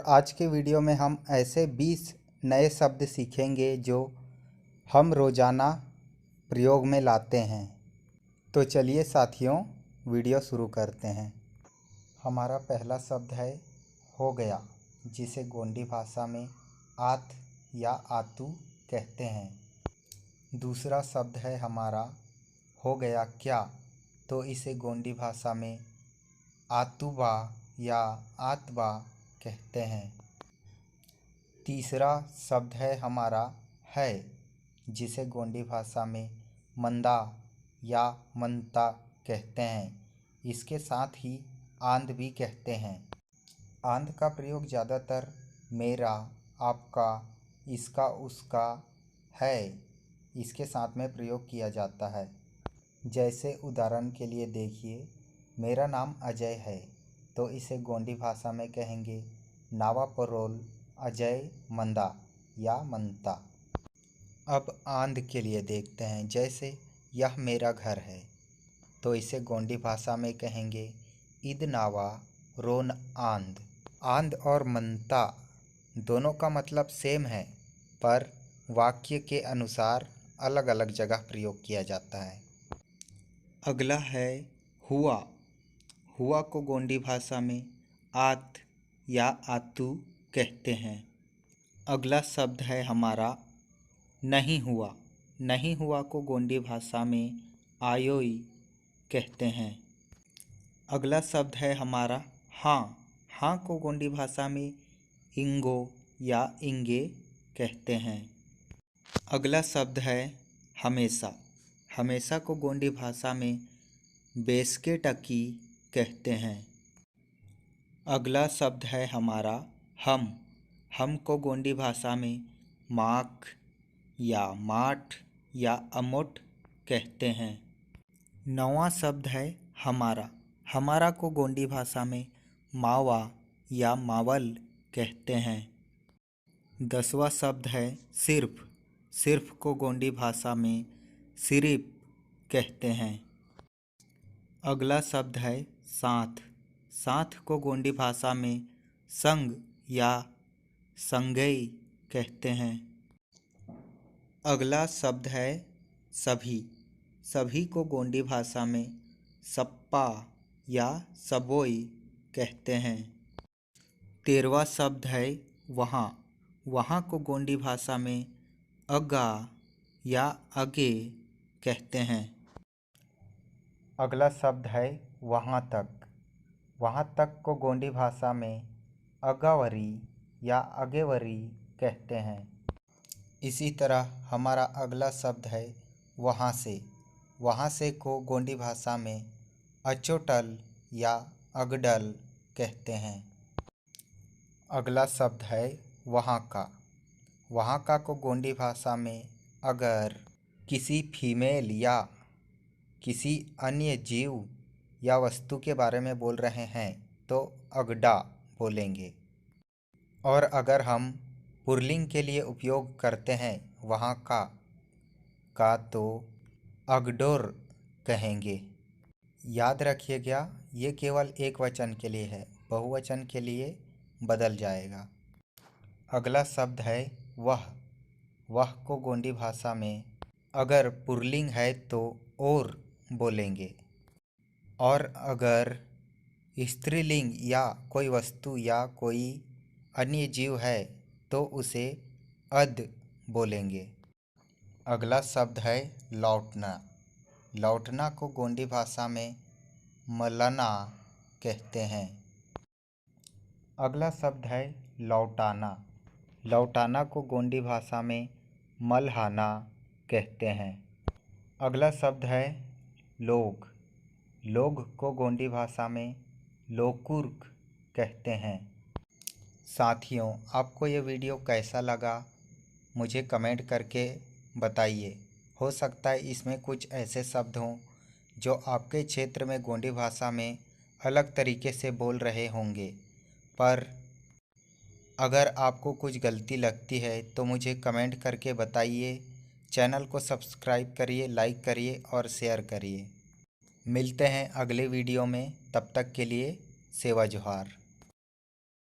और आज के वीडियो में हम ऐसे 20 नए शब्द सीखेंगे जो हम रोज़ाना प्रयोग में लाते हैं। तो चलिए साथियों, वीडियो शुरू करते हैं। हमारा पहला शब्द है हो गया, जिसे गोंडी भाषा में आत या आतू कहते हैं। दूसरा शब्द है हमारा हो गया क्या, तो इसे गोंडी भाषा में आतुबा या आतबा कहते हैं। तीसरा शब्द है हमारा है, जिसे गोंडी भाषा में मंदा या मनता कहते हैं। इसके साथ ही आंध भी कहते हैं। आंध का प्रयोग ज़्यादातर मेरा, आपका, इसका, उसका, है, इसके साथ में प्रयोग किया जाता है। जैसे उदाहरण के लिए देखिए, मेरा नाम अजय है, तो इसे गोंडी भाषा में कहेंगे नावा परोल अजय मंदा या मनता। अब आंध के लिए देखते हैं। जैसे यह मेरा घर है, तो इसे गोंडी भाषा में कहेंगे इद नावा रोन आंध। आंध और मनता दोनों का मतलब सेम है, पर वाक्य के अनुसार अलग अलग जगह प्रयोग किया जाता है। अगला है हुआ। हुआ को गोंडी भाषा में आत या आतू कहते हैं। अगला शब्द है हमारा नहीं हुआ। नहीं हुआ को गोंडी भाषा में आयोई कहते हैं। अगला शब्द है हमारा हाँ। हाँ को गोंडी भाषा में इंगो या इंगे कहते हैं। अगला शब्द है हमेशा। हमेशा को गोंडी भाषा में बेसके टकी कहते हैं। अगला शब्द है हमारा हम। हम को गोंडी भाषा में माख या माठ या अमोट कहते हैं। नौवां शब्द है हमारा। हमारा को गोंडी भाषा में मावा या मावल कहते हैं। 10वां शब्द है सिर्फ। सिर्फ को गोंडी भाषा में सिरिप कहते हैं। अगला शब्द है साथ। साथ को गोंडी भाषा में संग या संगई कहते हैं। अगला शब्द है सभी। सभी को गोंडी भाषा में सप्पा या सबोई कहते हैं। 13वां शब्द है वहाँ। वहाँ को गोंडी भाषा में अगा या अगे कहते हैं। अगला शब्द है वहाँ तक। वहाँ तक को गोंडी भाषा में अगावरी या अगेवरी कहते हैं। इसी तरह हमारा अगला शब्द है वहाँ से। वहाँ से को गोंडी भाषा में अचोटल या अगडल कहते हैं। अगला शब्द है वहाँ का। वहाँ का को गोंडी भाषा में अगर किसी फीमेल या किसी अन्य जीव या वस्तु के बारे में बोल रहे हैं तो अगडा बोलेंगे। और अगर हम पुल्लिंग के लिए उपयोग करते हैं वहाँ का तो अगडोर कहेंगे। याद रखिएगा, ये केवल एक वचन के लिए है, बहुवचन के लिए बदल जाएगा। अगला शब्द है वह। वह को गोंडी भाषा में अगर पुल्लिंग है तो और बोलेंगे, और अगर स्त्रीलिंग या कोई वस्तु या कोई अन्य जीव है तो उसे अद बोलेंगे। अगला शब्द है लौटना। लौटना को गोंडी भाषा में मलना कहते हैं। अगला शब्द है लौटाना। लौटाना को गोंडी भाषा में मलहाना कहते हैं। अगला शब्द है लोग। लोग को गोंडी भाषा में लोकुर्क कहते हैं। साथियों, आपको ये वीडियो कैसा लगा मुझे कमेंट करके बताइए। हो सकता है इसमें कुछ ऐसे शब्द हों जो आपके क्षेत्र में गोंडी भाषा में अलग तरीके से बोल रहे होंगे, पर अगर आपको कुछ गलती लगती है तो मुझे कमेंट करके बताइए। चैनल को सब्सक्राइब करिए, लाइक करिए और शेयर करिए। मिलते हैं अगले वीडियो में, तब तक के लिए सेवा जोहार।